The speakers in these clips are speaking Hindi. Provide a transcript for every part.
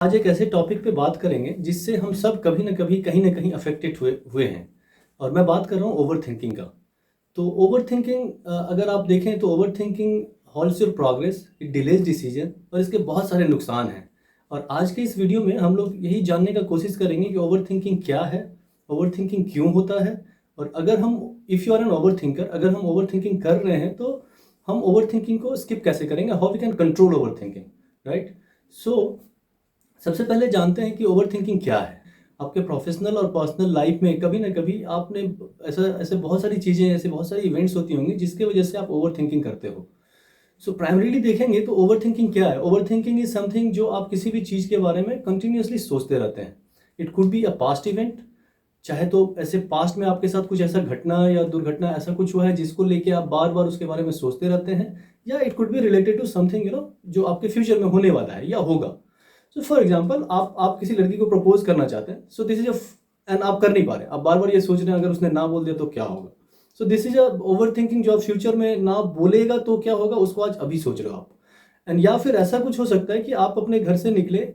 आज एक ऐसे टॉपिक पे बात करेंगे जिससे हम सब कभी ना कभी कहीं ना कहीं अफेक्टेड हुए हुए हैं। और मैं बात कर रहा हूँ ओवर थिंकिंग का। तो ओवर थिंकिंग अगर आप देखें तो over thinking halts your progress, it delays decision और इसके बहुत सारे नुकसान हैं। और आज के इस वीडियो में हम लोग यही जानने का कोशिश करेंगे कि ओवर थिंकिंग क्या है, ओवर थिंकिंग क्यों होता है, और अगर हम if you are an over thinker, अगर हम ओवर थिंकिंग कर रहे हैं तो हम ओवर थिंकिंग को स्किप कैसे करेंगे, how we can control overthinking, right. So सबसे पहले जानते हैं कि ओवर थिंकिंग क्या है। आपके प्रोफेशनल और पर्सनल लाइफ में कभी ना कभी आपने ऐसा ऐसे बहुत सारी चीज़ें, ऐसे बहुत सारी इवेंट्स होती होंगी जिसके वजह से आप ओवर थिंकिंग करते हो। सो प्राइमरीली देखेंगे तो ओवर थिंकिंग क्या है। ओवर थिंकिंग इज समथिंग जो आप किसी भी चीज़ के बारे में कंटिन्यूसली सोचते रहते हैं। It could be a past event, चाहे तो ऐसे पास्ट में आपके साथ कुछ ऐसा घटना या दुर्घटना ऐसा कुछ हुआ है जिसको लेके आप बार बार उसके बारे में सोचते रहते हैं, या it could be related to something जो आपके फ्यूचर में होने वाला है या होगा। सो फॉर एग्जाम्पल, आप किसी लड़की को प्रपोज करना चाहते हैं, so this is a and आप कर नहीं पा रहे, आप बार बार ये सोच रहे हैं अगर उसने ना बोल दिया तो क्या होगा। So this is a over thinking, जो आप फ्यूचर में ना बोलेगा तो क्या होगा उसको आज अभी सोच रहे हो आप। एंड या फिर ऐसा कुछ हो सकता है कि आप अपने घर से निकले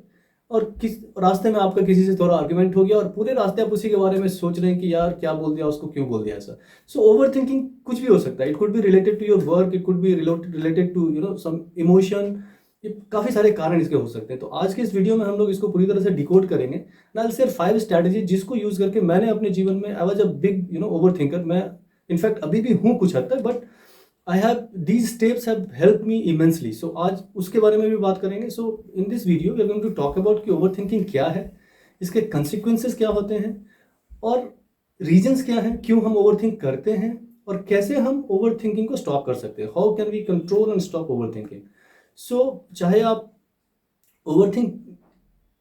और किस रास्ते में आपका किसी से थोड़ा आर्ग्यूमेंट हो गया और पूरे रास्ते आप उसी के बारे में सोच रहे हैं कि यार क्या बोल दिया उसको, क्यों बोल दिया ऐसा। सो ओवर थिंकिंग कुछ भी हो सकता है। It could be related to your work, it could be related to some emotion. ये काफ़ी सारे कारण इसके हो सकते हैं। तो आज के इस वीडियो में हम लोग इसको पूरी तरह से डिकोड करेंगे। नाल सिर्फ 5 स्ट्रैटेजी जिसको यूज करके मैंने अपने जीवन में, I was a big overthinker, मैं इनफैक्ट अभी भी हूँ कुछ हद तक, but I have these steps have help me immensely. So आज उसके बारे में भी बात करेंगे। So in this video we are going to talk about कि ओवर थिंकिंग क्या है, इसके कंसिक्वेंसेस क्या होते हैं, और रीजंस क्या हैं क्यों हम ओवर थिंक करते हैं, और कैसे हम ओवर थिंकिंग को स्टॉप कर सकते हैं, how can we control and stop over thinking. So चाहे आप ओवरथिंक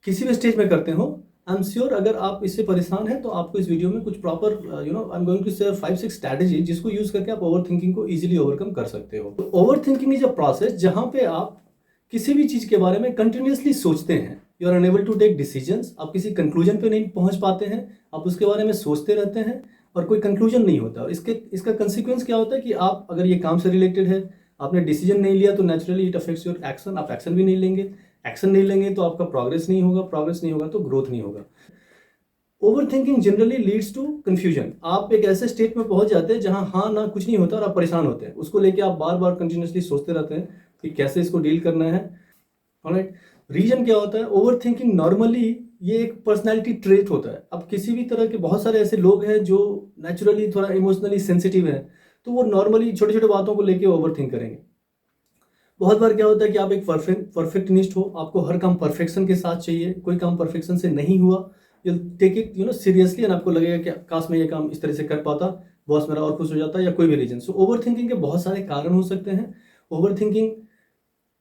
किसी भी स्टेज में करते हो, आई एम श्योर अगर आप इससे परेशान हैं तो आपको इस वीडियो में कुछ proper I am going to share 5-6 strategy जिसको यूज करके आप ओवर थिंकिंग को इजीली ओवरकम कर सकते हो। तो over thinking is a process जहां पे आप किसी भी चीज के बारे में कंटिन्यूसली सोचते हैं, you are unable to take decisions, आप किसी कंक्लूजन पे नहीं पहुंच पाते हैं, आप उसके बारे में सोचते रहते हैं और कोई कंक्लूजन नहीं होता। और इसका कंसिक्वेंस क्या होता है कि आप अगर ये काम से रिलेटेड है, आपने डिसीजन नहीं लिया तो naturally it affects your action, आप एक्शन भी नहीं लेंगे, एक्शन नहीं लेंगे तो आपका प्रोग्रेस नहीं होगा, प्रोग्रेस नहीं होगा तो ग्रोथ नहीं होगा। Over thinking generally leads to confusion. आप एक ऐसे स्टेट में पहुंच जाते हैं जहां हाँ ना कुछ नहीं होता और आप परेशान होते हैं, उसको लेके आप बार बार कंटिन्यूसली सोचते रहते हैं कि कैसे इसको डील करना है। ऑलराइट, रीजन क्या होता है ओवर थिंकिंग? नॉर्मली ये एक पर्सनैलिटी ट्रेट होता है। अब किसी भी तरह के बहुत सारे ऐसे लोग हैं जो नेचुरली थोड़ा इमोशनली सेंसिटिव है, तो वो नॉर्मली छोटे छोटे बातों को लेके ओवर थिंक करेंगे। बहुत बार क्या होता है कि आप एक परफेक्टनिस्ट हो, आपको हर काम परफेक्शन के साथ चाहिए, कोई काम परफेक्शन से नहीं हुआ you take it seriously, and आपको लगेगा कि काश मैं ये काम इस तरह से कर पाता, बॉस मेरा और खुश हो जाता, या कोई भी रीजन। सो ओवर थिंकिंग के बहुत सारे कारण हो सकते हैं। ओवर थिंकिंग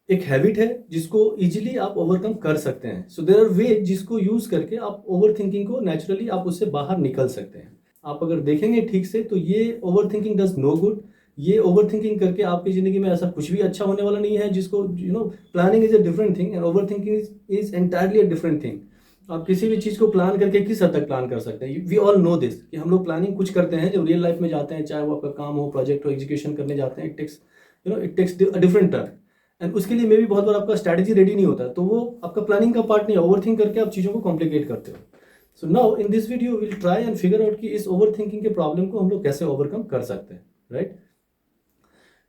एक हैबिट है जिसको इजीली आप ओवरकम कर सकते हैं। सो देयर आर वे जिसको यूज करके आप ओवर थिंकिंग को नेचुरली आप उससे बाहर निकल सकते हैं। आप अगर देखेंगे ठीक से तो ये over thinking does no good. ये ओवर थिंकिंग करके आपकी जिंदगी में ऐसा कुछ भी अच्छा होने वाला नहीं है, जिसको planning is a different thing and over thinking is entirely a different thing. आप किसी भी चीज़ को प्लान करके किस हद तक प्लान कर सकते हैं। वी ऑल नो दिस कि हम लोग प्लानिंग कुछ करते हैं जब रियल लाइफ में जाते हैं, चाहे वो आपका काम हो, प्रोजेक्ट हो, एजुकेशन करने जाते हैं, it takes a different turn, and उसके लिए मे भी बहुत बार आपका स्ट्रैटेजी रेडी नहीं होता, तो वो आपका प्लानिंग का पार्ट नहीं है। ओवर थिंक करके आप चीज़ों को कॉम्प्लिकेट करते हो। So now in this video will try and figure out कि इस ओवर थिंकिंग के प्रॉब्लम को हम लोग कैसे ओवरकम कर सकते हैं, राइट।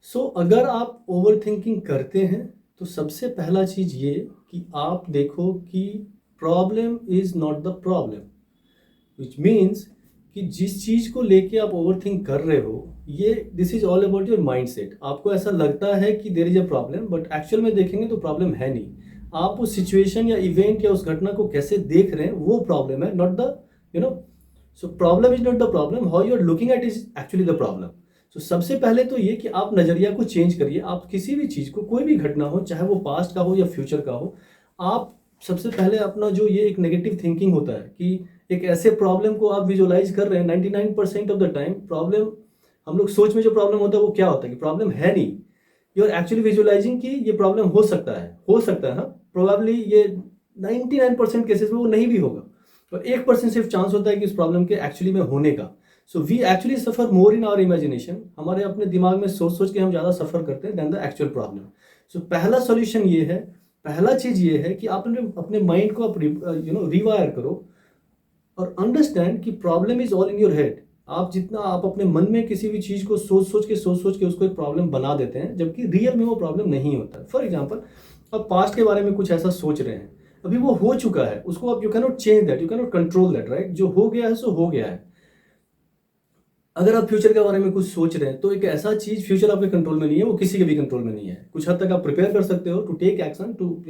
सो अगर आप ओवर थिंकिंग करते हैं तो सबसे पहला चीज़ ये कि आप देखो कि problem is not the problem, which means कि जिस चीज़ को लेके आप ओवरथिंक कर रहे हो, ये this is all about your mindset. आपको ऐसा लगता है कि there is a problem, but actual में देखेंगे तो प्रॉब्लम है नहीं। आप उस सिचुएशन या इवेंट या उस घटना को कैसे देख रहे हैं वो प्रॉब्लम है, not the you know so problem is not the problem, how you are looking at is actually the problem. So सबसे पहले तो ये कि आप नज़रिया को चेंज करिए। आप किसी भी चीज़ को, कोई भी घटना हो, चाहे वो पास्ट का हो या फ्यूचर का हो, आप सबसे पहले अपना जो ये एक नेगेटिव थिंकिंग होता है कि एक ऐसे प्रॉब्लम को आप विजुअलाइज कर रहे हैं। 99% ऑफ द टाइम प्रॉब्लम, हम लोग सोच में जो प्रॉब्लम होता है वो क्या होता है कि प्रॉब्लम है नहीं, यू आर एक्चुअली विजुअलाइजिंग कि ये प्रॉब्लम हो सकता है हाँ, प्रोबेबली ये 99% केसेस में वो नहीं भी होगा, और 1% सिर्फ चांस होता है कि इस प्रॉब्लम के एक्चुअली में होने का। So we actually suffer more in our imagination. हमारे अपने दिमाग में सोच सोच के हम ज़्यादा सफर करते हैं देन द एक्चुअल प्रॉब्लम। सो पहला सोल्यूशन ये है पहला चीज़ ये है कि आप अपने माइंड को आप रिवायर करो और अंडरस्टैंड कि problem is all in your head. आप जितना आप अपने मन में किसी भी चीज़ को सोच के उसको एक प्रॉब्लम बना देते हैं, जबकि रियल में वो प्रॉब्लम नहीं होता है। फॉर एग्जाम्पल, आप पास्ट के बारे में कुछ ऐसा सोच रहे हैं, अभी वो हो चुका है, उसको आप you cannot change that, you cannot control that, right. जो हो गया है सो हो गया है। अगर आप फ्यूचर के बारे में कुछ सोच रहे हैं तो एक ऐसा चीज़, फ्यूचर आपके कंट्रोल में नहीं है, वो किसी के भी कंट्रोल में नहीं है। कुछ हद तक आप प्रिपेयर कर सकते हो to take action, to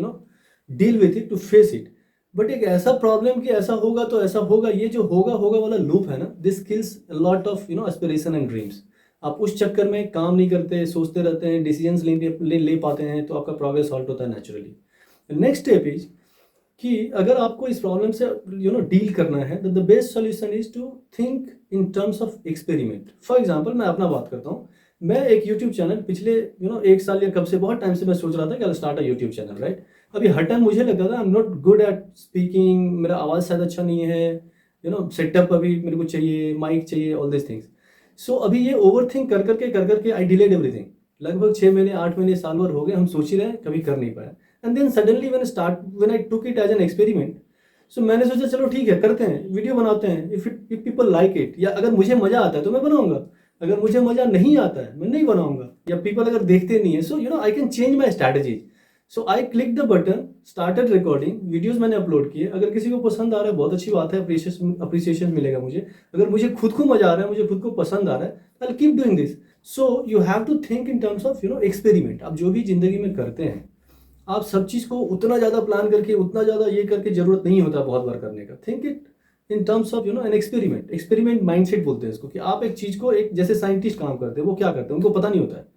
deal with it, to face it. But एक ऐसा प्रॉब्लम कि ऐसा होगा तो ऐसा होगा, ये जो होगा होगा वाला लूप है ना, this kills lot of aspiration and dreams. आप उस चक्कर में काम नहीं करते, सोचते रहते हैं, डिसीजंस ले पाते हैं, तो आपका प्रोग्रेस हॉल्ट होता है नेचुरली। नेक्स्ट स्टेप इज कि अगर आपको इस प्रॉब्लम से डील करना है, तो the best solution is to think in terms of experiment. For example, मैं अपना बात करता हूँ। मैं एक यूट्यूब चैनल पिछले 1 साल या कब से, बहुत टाइम से मैं सोच रहा था कि I start a YouTube channel, right. अभी हर टाइम मुझे लगता था I am not good at speaking, मेरा आवाज़ शायद अच्छा नहीं है, सेटअप अभी मेरे को चाहिए, माइक चाहिए, ऑल दिस थिंग्स। सो अभी ये ओवर थिंक कर करके आई डिलेड एवरीथिंग। लगभग 6 महीने, 8 महीने, साल भर हो गए, हम सोच ही रहे हैं, कभी कर नहीं पाए। And then suddenly when I took it as an experiment, so मैंने सोचा चलो ठीक है, करते हैं, वीडियो बनाते हैं। इफ पीपल लाइक इट, या अगर मुझे मजा आता है तो मैं बनाऊंगा, अगर मुझे मजा नहीं आता है मैं नहीं बनाऊंगा, या पीपल अगर देखते नहीं है, so I can change my strategies. So I click the button, started recording, videos मैंने अपलोड किए। अगर किसी को पसंद आ रहा है बहुत अच्छी बात है, अप्रिसिएशन मिलेगा मुझे। अगर मुझे खुद को मजा आ रहा है, मुझे खुद को पसंद आ रहा है, I will keep doing this. So you have to think in terms of experiment. आप जो भी जिंदगी में करते हैं, आप सब चीज़ को उतना ज़्यादा प्लान करके, उतना ज़्यादा ये करके जरूरत नहीं होता बहुत बार करने का। Think it in terms of an experiment. Experiment mindset बोलते हैं इसको, कि आप एक चीज़ को, एक जैसे साइंटिस्ट काम करते हैं, वो क्या करते हैं उनको पता नहीं होता है।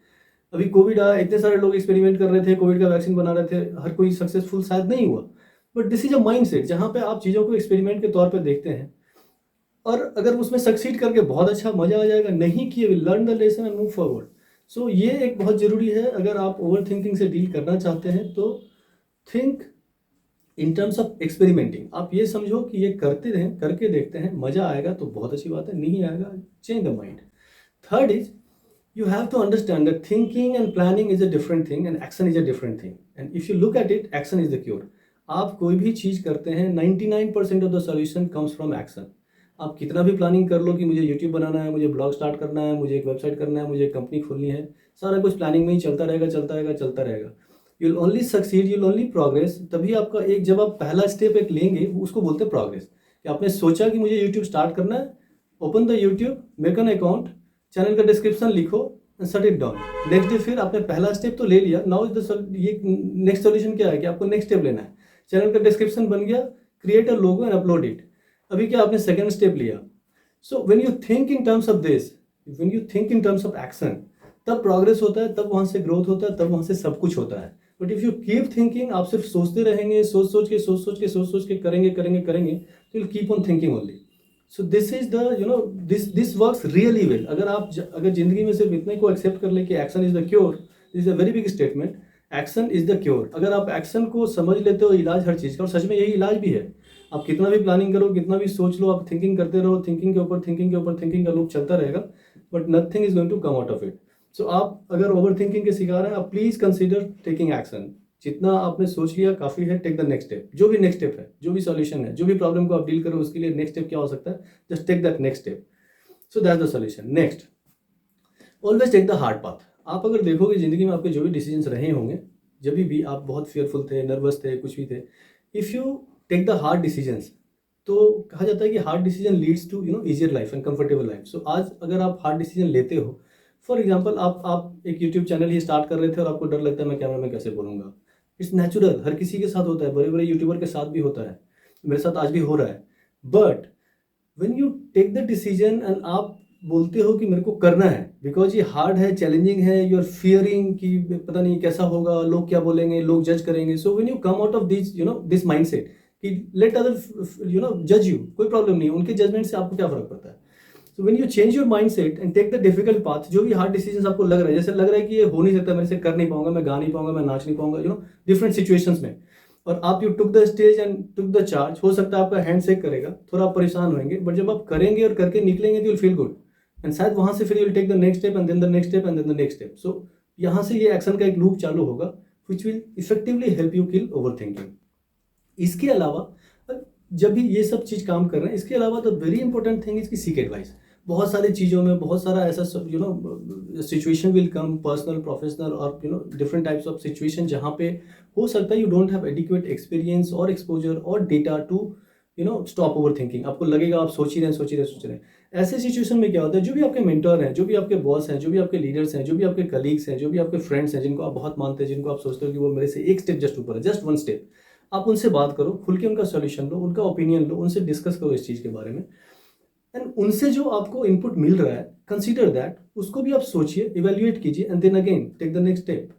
अभी कोविड आया, इतने सारे लोग एक्सपेरिमेंट कर रहे थे, कोविड का वैक्सीन बना रहे थे, हर कोई सक्सेसफुल शायद नहीं हुआ। But this is a mindset, जहाँ पे आप चीज़ों को एक्सपेरिमेंट के तौर पर देखते हैं, और अगर उसमें सक्सीड करके बहुत अच्छा मजा आ जाएगा, नहीं किए, will learn the lesson and move forward. So ये एक बहुत ज़रूरी है। अगर आप ओवर थिंकिंग से डील करना चाहते हैं तो think in terms of experimenting. आप ये समझो कि ये करते रहें, करके देखते हैं, मजा आएगा तो बहुत अच्छी बात है, नहीं आएगा change the mind. Third is, you have to understand that thinking and planning is a different thing and action is a different thing, and if you look at it, action is the cure. आप कोई भी चीज़ करते हैं, 99% of the solution comes from action. आप कितना भी प्लानिंग कर लो कि मुझे यूट्यूब बनाना है, मुझे ब्लॉग स्टार्ट करना है, मुझे एक वेबसाइट करना है, मुझे एक कंपनी खोलनी है, सारा कुछ प्लानिंग में ही चलता रहेगा, चलता रहेगा, चलता रहेगा। You will only succeed, you will only progress तभी आपका एक, जब आप पहला स्टेप एक लेंगे, उसको बोलते हैं प्रोग्रेस। कि आपने सोचा कि मुझे यूट्यूब स्टार्ट करना है, open the YouTube, make an account, channel का डिस्क्रिप्शन लिखो, shut it down. Next day फिर आपने पहला स्टेप तो ले लिया, नाउ इज द ये नेक्स्ट सॉल्यूशन क्या है कि आपको नेक्स्ट स्टेप लेना है। चैनल का डिस्क्रिप्शन बन गया, create a logo and upload it. अभी क्या आपने सेकंड स्टेप लिया। सो when you think in terms of this, when you think in terms of action, तब प्रोग्रेस होता है, तब वहां से ग्रोथ होता है, तब वहां से सब कुछ होता है। But if you keep thinking, आप सिर्फ सोचते रहेंगे, सोच के करेंगे, तो will keep on thinking only. So this is the this works really well. अगर जिंदगी में सिर्फ इतने को एक्सेप्ट कर ले कि action is the cure, this is a very big statement. Action is the cure. अगर आप एक्शन को समझ लेते हो, इलाज हर चीज़ का, और सच में यही इलाज भी है। आप कितना भी प्लानिंग करो, कितना भी सोच लो, आप थिंकिंग करते रहो, थिंकिंग के ऊपर थिंकिंग का लूप चलता रहेगा, but nothing is going to come out of it. So आप अगर ओवर थिंकिंग के शिकार हैं, आप प्लीज कंसिडर टेकिंग एक्शन। जितना आपने सोच लिया काफ़ी है, टेक द नेक्स्ट स्टेप। जो भी नेक्स्ट स्टेप है, जो भी सॉल्यूशन है, जो भी प्रॉब्लम को आप डील करो, उसके लिए नेक्स्ट स्टेप क्या हो सकता है, just take that next step. So that's the solution. Next, always take the hard path. आप अगर देखोगे जिंदगी में आपके जो भी डिसीजंस रहे होंगे, जब भी आप बहुत फेयरफुल थे, नर्वस थे, कुछ भी थे, if you take the hard decisions, तो कहा जाता है कि hard decision leads to easier life and comfortable life. So आज अगर आप हार्ड डिसीजन लेते हो, फॉर एग्जाम्पल आप एक यूट्यूब चैनल ही स्टार्ट कर रहे थे और आपको डर लगता है मैं कैमरा में कैसे बोलूँगा, इट्स नेचुरल, हर किसी के साथ होता है, बड़े बड़े यूट्यूबर के साथ भी होता है, मेरे साथ आज भी हो रहा है। But when you take the decision and आप बोलते हो कि मेरे को करना है, बिकॉज ये हार्ड है, चैलेंजिंग है, यू आर फियरिंग कि पता नहीं कैसा होगा, लोग क्या बोलेंगे, लोग जज करेंगे। So when you come out of this this mindset कि लेट अदर जज यू, कोई प्रॉब्लम नहीं, उनके जजमेंट से आपको क्या फर्क पड़ता है। So when you change your mindset and take the difficult path, जो भी हार्ड डिसीजंस आपको लग रहा है, जैसे लग रहा है कि ये हो नहीं सकता, मेरे से कर नहीं पाऊंगा, मैं गा नहीं पाऊंगा, मैं नाच नहीं पाऊंगा, डिफरेंट सिचुएशंस में, और आप you took the stage and took the charge, हो सकता है आपका हैंड शेक करेगा, थोड़ा आप परेशान होंगे, बट जब आप करेंगे और करके निकलेंगे तो you will feel good, and शायद वहां से फिर you will take the next step and then the next step and then the next step. So यहाँ से ये एक्शन का एक लूप चालू होगा which will effectively help you kill overthinking. इसके अलावा जब भी ये सब चीज़ काम कर रहे हैं, इसके अलावा the very important thing is कि सीक एडवाइस. बहुत सारी चीज़ों में बहुत सारा ऐसा सब situation will come, personal, professional और डिफरेंट टाइप्स ऑफ सिचुएशन जहाँ पे हो सकता है you don't have adequate experience और एक्सपोजर और data to stop over thinking. आपको लगेगा आप सोच ही रहे हैं. ऐसे सिचुएशन में क्या होता है, जो भी आपके मेंटर हैं, जो भी आपके बॉस हैं, जो भी आपके लीडर्स हैं, जो भी आपके कलीग्स हैं, जो भी आपके फ्रेंड्स हैं, जिनको आप बहुत मानते हैं, जिनको आप सोचते हो कि वो मेरे से एक स्टेप जस्ट ऊपर है, जस्ट वन स्टेप, आप उनसे बात करो, खुल के उनका सॉल्यूशन लो, उनका ओपिनियन लो, उनसे डिस्कस करो इस चीज़ के बारे में. एंड उनसे जो आपको इनपुट मिल रहा है, कंसीडर दैट, उसको भी आप सोचिए, इवेल्युएट कीजिए and then again take the next step.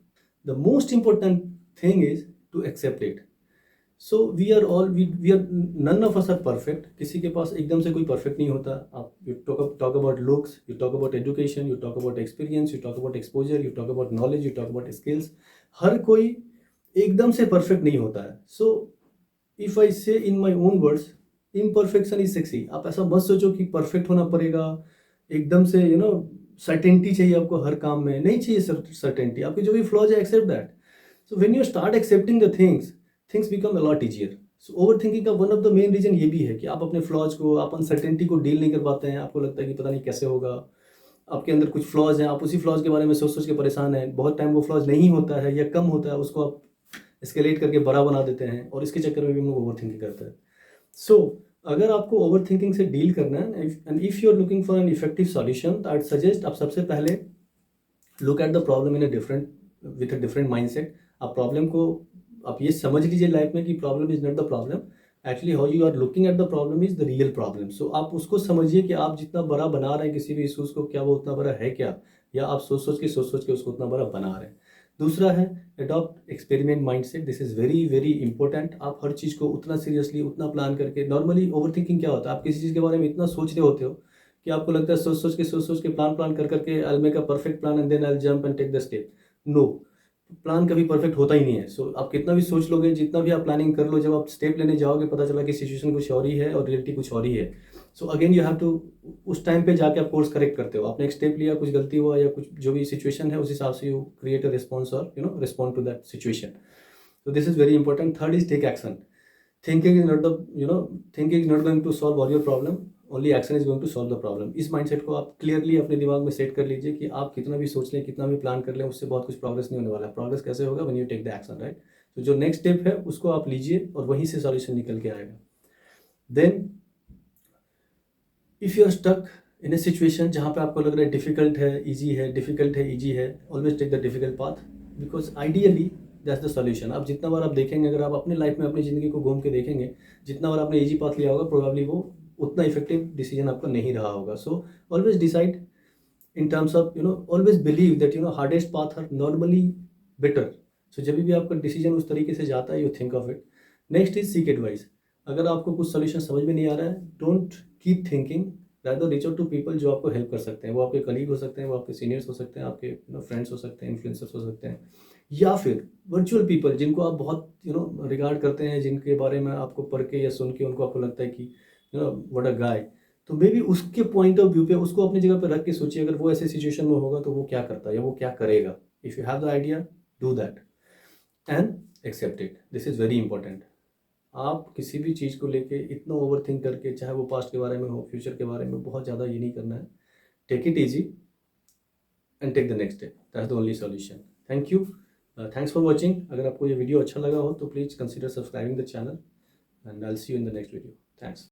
The most important thing is to accept it. So we are none of us are perfect. किसी के पास एकदम से कोई परफेक्ट नहीं होता. आप you talk about looks, you talk about education, you talk about experience, you talk about exposure, you talk about knowledge, you talk about skills. हर कोई एकदम से परफेक्ट नहीं होता है. सो if I say in my own words, imperfection is sexy. आप ऐसा मत सोचो कि परफेक्ट होना पड़ेगा, एकदम से सर्टेनिटी चाहिए आपको हर काम में. नहीं चाहिए सर्टेनिटी. आपके जो भी फ्लॉज है, accept that. So when you start accepting the things become a lot easier. So overthinking का one of the main reason ये भी है कि आप अपने फ्लॉज को, आप अनसर्टेनिटी को डील नहीं कर पाते हैं. आपको लगता है कि पता नहीं कैसे होगा, आपके अंदर कुछ फ्लॉज हैं, आप उसी फ्लॉज के बारे में सोच सोच के परेशान हैं. बहुत टाइम वो फ्लॉज नहीं होता है या कम होता है, उसको आप एस्केलेट करके बड़ा बना देते हैं और इसके चक्कर में भी हम लोग ओवर थिंकिंग करते हैं. सो अगर आपको ओवर थिंकिंग से डील करना है and if you are looking for an effective solution, I suggest आप सबसे पहले look at the problem in with a different mindset. आप प्रॉब्लम को आप ये समझ लीजिए लाइफ में कि problem is not the problem, actually how you are looking at the problem is the real problem. So आप उसको समझिए कि आप जितना बड़ा बना रहे हैं किसी भी इशूज़ को, क्या वो उतना बड़ा है क्या, या आप सोच सोच के उसको उतना बड़ा बना रहे हैं. दूसरा है adopt experiment mindset. This is very very important. आप हर चीज़ को उतना सीरियसली, उतना प्लान करके, नॉर्मली ओवर थिंकिंग क्या होता है, आप किसी चीज़ के बारे में इतना सोच रहे होते हो कि आपको लगता है सोच के प्लान कर करके I will make a perfect plan and then I will jump and take the step. No, plan कभी परफेक्ट होता ही नहीं है. सो आप कितना भी सोच लोगे, जितना भी आप प्लानिंग कर लो, जब आप स्टेप लेने जाओगे पता चला कि सिचुएशन कुछ और ही है और रियलिटी कुछ और ही है. So again you have to, उस टाइम पे जाके आप कोर्स करेक्ट करते हो. आपने एक स्टेप लिया, कुछ गलती हुआ या कुछ जो भी सिचुएशन है उस हिसाब से यू क्रिएट अ रिस्पॉन्स और respond to that situation. So this is very important. Third is take action. Thinking is not the thinking is not going to solve all your problem. Only action is going to solve the problem. इस माइंडसेट को आप क्लियरली अपने दिमाग में सेट कर लीजिए कि आप कितना भी सोच लें, कितना भी प्लान कर लें, उससे बहुत कुछ प्रोग्रेस नहीं होने वाला. प्रोग्रेस कैसे होगा? When you take the action, right. तो जो नेक्स्ट स्टेप है उसको आप लीजिए और वहीं से सॉल्यूशन निकल के आएगा. Then if you are stuck in a situation जहाँ पे आपको लग रहा है डिफिकल्ट है, ईजी है, डिफिकल्ट है, ईजी है, always take the difficult path, because ideally that's the solution. अब जितना बार आप देखेंगे, अगर आप अपने लाइफ में अपनी ज़िंदगी को घूम के देखेंगे, जितना बार आपने ईजी पाथ लिया होगा, प्रोबेबली वो उतना इफेक्टिव डिसीजन आपका नहीं रहा होगा. So always decide in terms of always believe that hardest path are normally better. So जब भी आपका डिसीजन उस तरीके से जाता है, you think of it. Next is seek advice. अगर आपको कुछ सोल्यूशन समझ में नहीं आ रहा है, don't keep thinking, rather reach out to people जो आपको हेल्प कर सकते हैं. वो आपके कलीग हो सकते हैं, वो आपके सीनियर्स हो सकते हैं, आपके फ्रेंड्स हो सकते हैं, इन्फ्लुएंसर्स हो सकते हैं, या फिर वर्चुअल पीपल जिनको आप बहुत रिगार्ड करते हैं, जिनके बारे में आपको पढ़ के या सुन के उनको आपको लगता है कि व्हाट अ गाय. तो मे बी उसके पॉइंट ऑफ व्यू पे उसको अपनी जगह पे रख के सोचिए, अगर वो ऐसे सिचुएशन में होगा तो वो क्या करता है या वो क्या करेगा. If you have the idea, do that and accept it. This is very important. आप किसी भी चीज़ को लेके इतना ओवर थिंक करके, चाहे वो पास्ट के बारे में हो, फ्यूचर के बारे में, बहुत ज़्यादा ये नहीं करना है. Take it easy and take the next step. That's the only solution. Thank you. Thanks for watching. अगर आपको ये वीडियो अच्छा लगा हो तो please consider subscribing the channel and I will see you in the next video. Thanks.